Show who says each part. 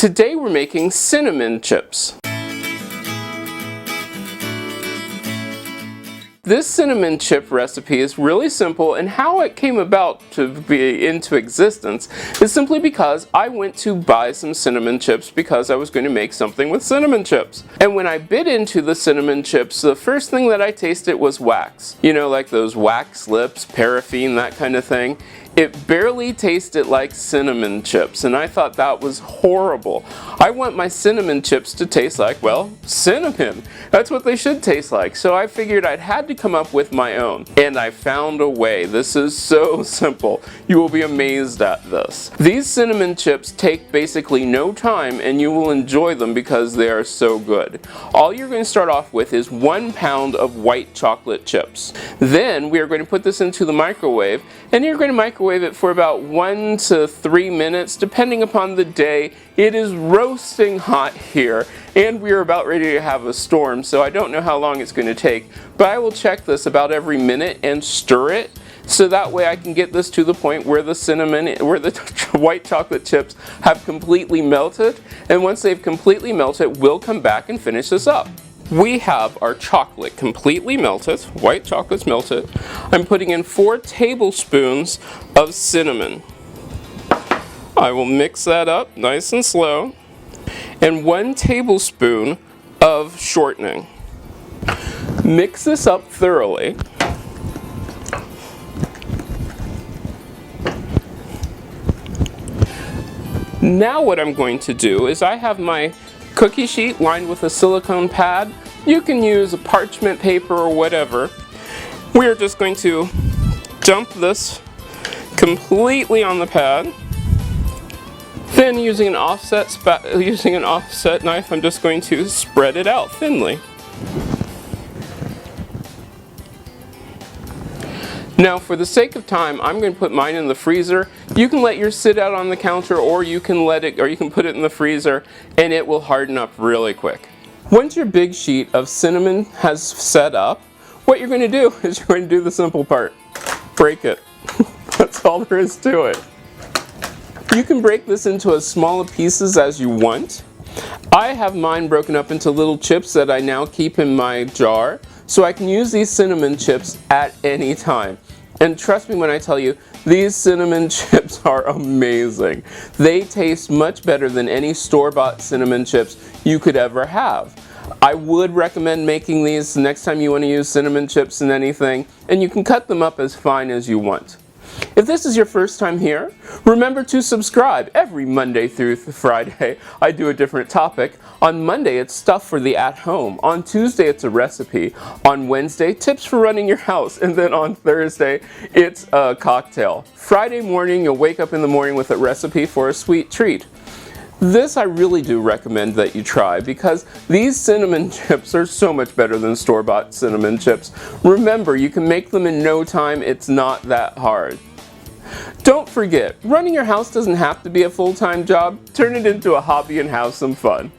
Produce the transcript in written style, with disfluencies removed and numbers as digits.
Speaker 1: Today we're making cinnamon chips. This cinnamon chip recipe is really simple, and how it came about to be into existence is simply because I went to buy some cinnamon chips because I was going to make something with cinnamon chips. And when I bit into the cinnamon chips, the first thing that I tasted was wax. You know, like those wax lips, paraffin, that kind of thing. It barely tasted like cinnamon chips, and I thought that was horrible. I want my cinnamon chips to taste like, well, cinnamon. That's what they should taste like. So I figured I'd had to come up with my own. And I found a way. This is so simple. You will be amazed at this. These cinnamon chips take basically no time, and you will enjoy them because they are so good. All you're going to start off with is 1 pound of white chocolate chips. Then we are going to put this into the microwave, and you're going to microwave it for about 1 to 3 minutes depending upon the day. It is roasting hot here, and we are about ready to have a storm, so I don't know how long it's going to take, but I will check this about every minute and stir it, so that way I can get this to the point where the white chocolate chips have completely melted, and once they've completely melted, we'll come back and finish this up. We have our chocolate completely melted, white chocolate's melted. I'm putting in 4 tablespoons of cinnamon. I will mix that up nice and slow. And 1 tablespoon of shortening. Mix this up thoroughly. Now what I'm going to do is I have my cookie sheet lined with a silicone pad. You can use a parchment paper or whatever. We are just going to dump this completely on the pad. Then using an offset knife, I'm just going to spread it out thinly. Now, for the sake of time, I'm going to put mine in the freezer. You can let yours sit out on the counter, or you can put it in the freezer, and it will harden up really quick. Once your big sheet of cinnamon has set up, what you're going to do is you're going to do the simple part. Break it. That's all there is to it. You can break this into as small pieces as you want. I have mine broken up into little chips that I now keep in my jar, so I can use these cinnamon chips at any time. And trust me when I tell you, these cinnamon chips are amazing. They taste much better than any store-bought cinnamon chips you could ever have. I would recommend making these the next time you want to use cinnamon chips in anything, and you can cut them up as fine as you want. If this is your first time here, remember to subscribe. Every Monday through Friday, I do a different topic. On Monday, it's stuff for the at-home. On Tuesday, it's a recipe. On Wednesday, tips for running your house. And then on Thursday, it's a cocktail. Friday morning, you'll wake up in the morning with a recipe for a sweet treat. This I really do recommend that you try, because these cinnamon chips are so much better than store-bought cinnamon chips. Remember, you can make them in no time. It's not that hard. Don't forget, running your house doesn't have to be a full-time job. Turn it into a hobby and have some fun.